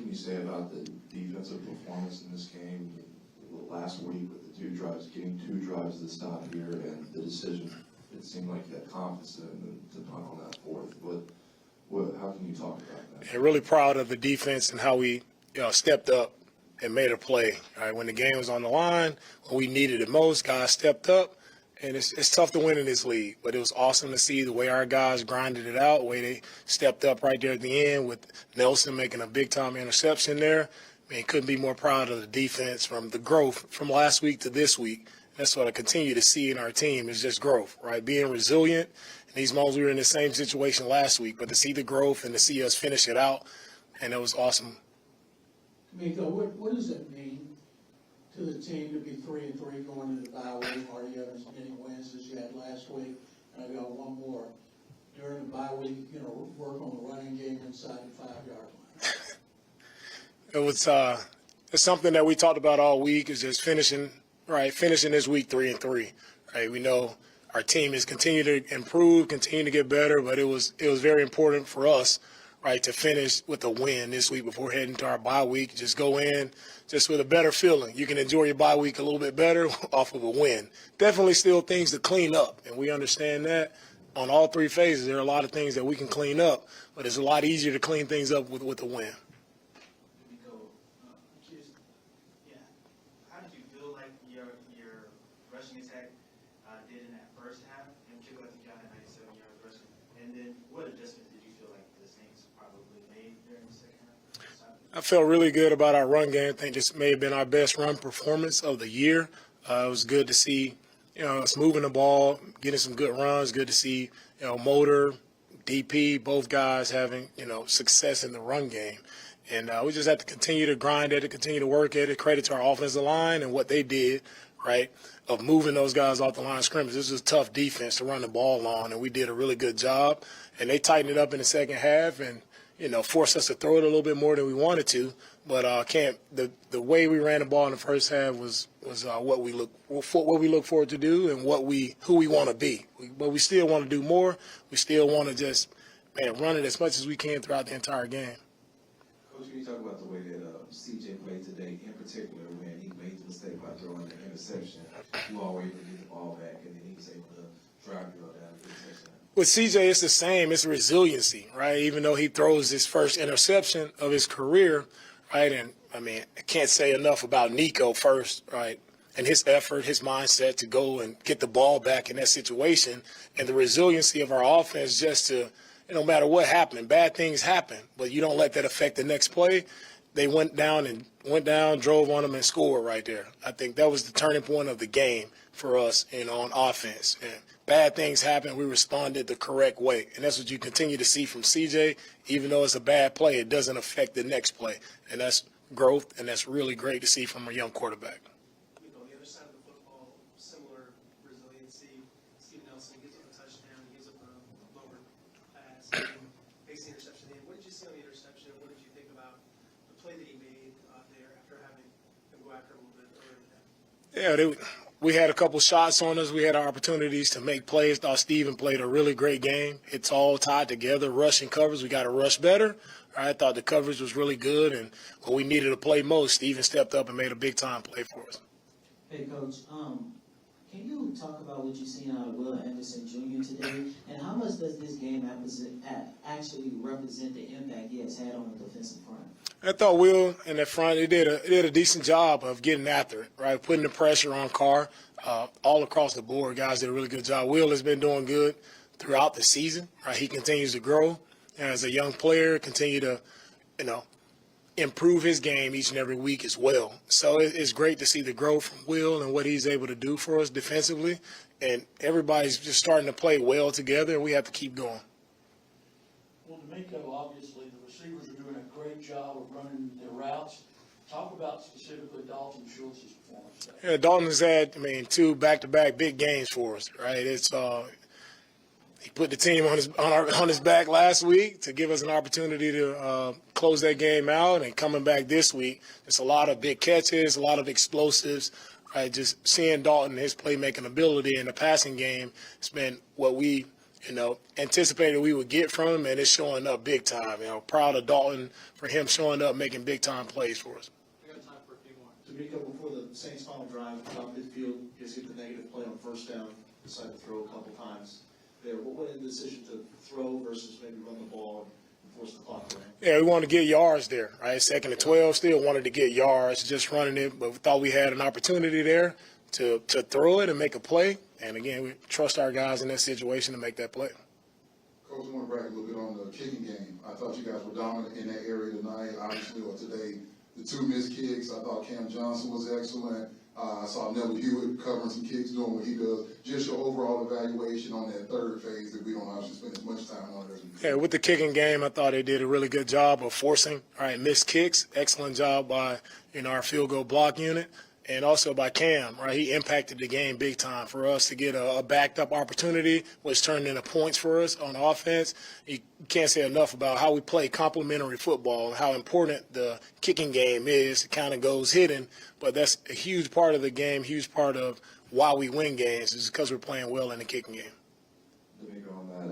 can you say about the defensive performance in this game last week with the 2 drives, getting 2 drives to stop here, and the decision? It seemed like you had confidence to punt on that 4th. How can you talk about that? And really proud of the defense and how we stepped up and made a play. Right? When the game was on the line, when we needed it most, guys stepped up. And it's tough to win in this league, but it was awesome to see the way our guys grinded it out, the way they stepped up right there at the end with Nelson making a big-time interception there. I mean, couldn't be more proud of the defense from the growth from last week to this week. That's what I continue to see in our team is just growth, right? Being resilient. In these moments, we were in the same situation last week, but to see the growth and to see us finish it out, and it was awesome. DeMeco, what does it mean to the team to be 3-3 going into the bye week? Are you having as many wins as you had last week? And I've got one more. During the bye week, work on the running game inside the 5-yard line. It's something that we talked about all week is just finishing this week 3-3. Right? We know our team has continued to improve, continue to get better, but it was very important for us, right, to finish with a win this week before heading to our bye week. Just go in just with a better feeling. You can enjoy your bye week a little bit better off of a win. Definitely still things to clean up, and we understand that. On all 3 phases, there are a lot of things that we can clean up, but it's a lot easier to clean things up with a win. How did you feel like your rushing attack did in that first half? And particularly, I think y'all had 97 yards rushing. And then what adjustments did you feel like the Saints probably made during the second half? I felt really good about our run game. I think this may have been our best run performance of the year. It was good to see, us moving the ball, getting some good runs. Good to see, Motor, DP, both guys having, success in the run game. And we just have to continue to grind at it, continue to work at it. Credit to our offensive line and what they did, right, of moving those guys off the line of scrimmage. This is a tough defense to run the ball on, and we did a really good job. And they tightened it up in the second half and, forced us to throw it a little bit more than we wanted to. But the way we ran the ball in the first half was what we look forward to do and who we want to be. But we still want to do more. We still want to just run it as much as we can throughout the entire game. Coach, can you talk about the way that CJ played today, in particular when he made the mistake by throwing the interception? You all were able to get the ball back, and then he was able to drive you down the interception. With CJ, it's the same. It's resiliency, right? Even though he throws his first interception of his career, right? And, I can't say enough about Nico first, right? And his effort, his mindset to go and get the ball back in that situation, and the resiliency of our offense just to, no matter what happened, bad things happen, but you don't let that affect the next play. They went down, drove on them, and scored right there. I think that was the turning point of the game for us, on offense. And bad things happen, we responded the correct way. And that's what you continue to see from CJ. Even though it's a bad play, it doesn't affect the next play. And that's growth, and that's really great to see from a young quarterback. On the other side of the football, similar resiliency. Steve Nelson gives up a touchdown, he gives up a lower pass, and makes the interception in. What did you see on the interception? What did you think about the play that he made there after having him go after a little bit earlier in the day? We had a couple shots on us. We had our opportunities to make plays. Thought Steven played a really great game. It's all tied together, rushing covers. We got to rush better. I thought the coverage was really good, and when we needed to play most, Steven stepped up and made a big-time play for us. Hey, Coach, can you talk about what you've seen out of Will Anderson Jr. today, and how much does this game actually represent the impact he has had on the defensive front? I thought Will in the front, he did a decent job of getting after it, right, putting the pressure on Carr all across the board. Guys did a really good job. Will has been doing good throughout the season, right? He continues to grow, and as a young player, continue to, improve his game each and every week as well. So it's great to see the growth from Will and what he's able to do for us defensively. And everybody's just starting to play well together, and we have to keep going. Well, DeMeco, obviously, the receivers are doing a great job of running their routes. Talk about specifically Dalton Schultz's performance. Yeah, Dalton has had, 2 back-to-back big games for us, right? It's he put the team on his back last week to give us an opportunity to close that game out, and coming back this week, there's a lot of big catches, a lot of explosives. Right? Just seeing Dalton, his playmaking ability in the passing game, has been what we anticipated we would get from him, and it's showing up big time. Proud of Dalton for him showing up, making big time plays for us. We got time for a few more. DeMeco, before the Saints' final drive, top midfield, just get the negative play on first down, decided to throw a couple times there. What went in the decision to throw versus maybe run the ball and force the clock around? Yeah, we wanted to get yards there, right? 2nd and 12, still wanted to get yards, just running it, but we thought we had an opportunity there to throw it and make a play. And again, we trust our guys in that situation to make that play. Coach, I want to brag a little bit on the kicking game. I thought you guys were dominant in that area tonight, obviously, or today. The 2 missed kicks, I thought Cam Johnson was excellent. I saw Neville Hewitt covering some kicks, doing what he does. Just your overall evaluation on that third phase that we don't obviously spend as much time on as we do. Yeah, with the kicking game, I thought they did a really good job of forcing, missed kicks. Excellent job by, our field goal block unit. And also by Cam, right? He impacted the game big time for us to get a backed up opportunity, which turned into points for us on offense. You can't say enough about how we play complementary football and how important the kicking game is. It kind of goes hidden, but that's a huge part of the game, huge part of why we win games is because we're playing well in the kicking game. DeMeco, on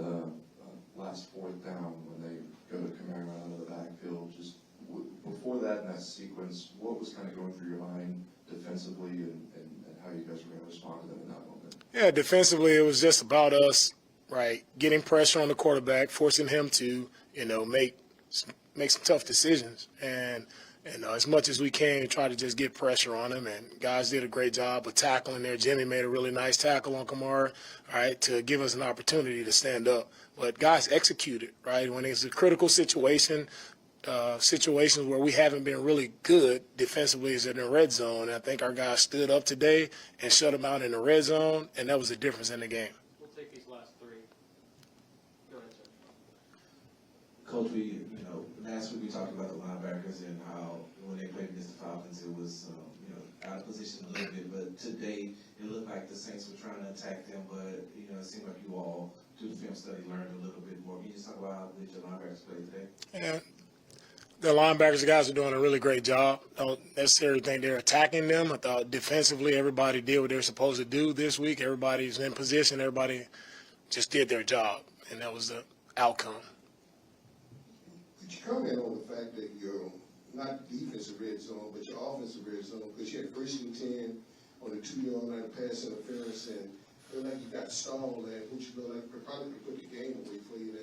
that last 4th down when they go to Camaro out of the backfield, just before that in that sequence, what was kind of going through your mind defensively and how you guys were going to respond to them in that moment? Yeah, defensively, it was just about us, getting pressure on the quarterback, forcing him to, make some tough decisions. And as much as we can, try to just get pressure on him. And guys did a great job of tackling there. Jimmy made a really nice tackle on Kamara, to give us an opportunity to stand up. But guys executed, when it's a critical situation, situations where we haven't been really good defensively is in the red zone. And I think our guys stood up today and shut them out in the red zone, and that was the difference in the game. We'll take these last 3. Go ahead, sir. Coach, last week we talked about the linebackers and how when they played against the Falcons, it was, out of position a little bit. But today, it looked like the Saints were trying to attack them, but, it seemed like you all, through the film study, learned a little bit more. Can you just talk about how did your linebackers play today? Yeah. The linebackers, the guys are doing a really great job. I don't necessarily think they're attacking them. I thought defensively everybody did what they're supposed to do this week. Everybody's in position. Everybody just did their job, and that was the outcome. Could you comment on the fact that your, not defensive red zone, but your offensive red zone, because you had 1st and 10 on the 2-yard line of pass interference, and feel like you got stalled at, which you feel like probably could put the game away for you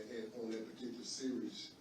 on that particular series.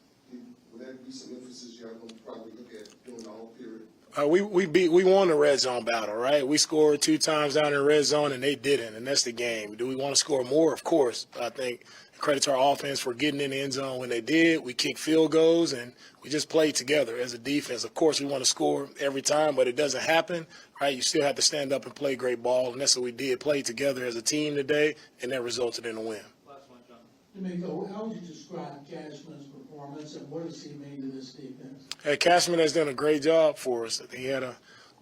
Would that be some emphasis y'all going to probably look at during the whole period? We won the red zone battle, right? We scored 2 times down in the red zone, and they didn't, and that's the game. Do we want to score more? Of course. But I think credit to our offense for getting in the end zone when they did. We kicked field goals, and we just played together as a defense. Of course, we want to score every time, but it doesn't happen, right? You still have to stand up and play great ball, and that's what we did, play together as a team today, and that resulted in a win. Last one, John. DeMeco, how would you describe Cashman's performance, and what does he mean to this defense? Hey, Cashman has done a great job for us. I think he had a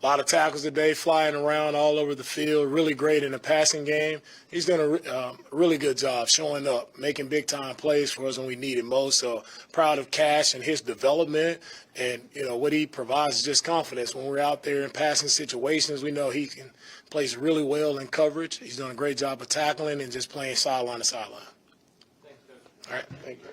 lot of tackles today, flying around all over the field, really great in the passing game. He's done a really good job showing up, making big-time plays for us when we need it most. So proud of Cash and his development, and, what he provides is just confidence. When we're out there in passing situations, we know he plays really well in coverage. He's done a great job of tackling and just playing sideline to sideline. Thanks, Coach. All right, thank you.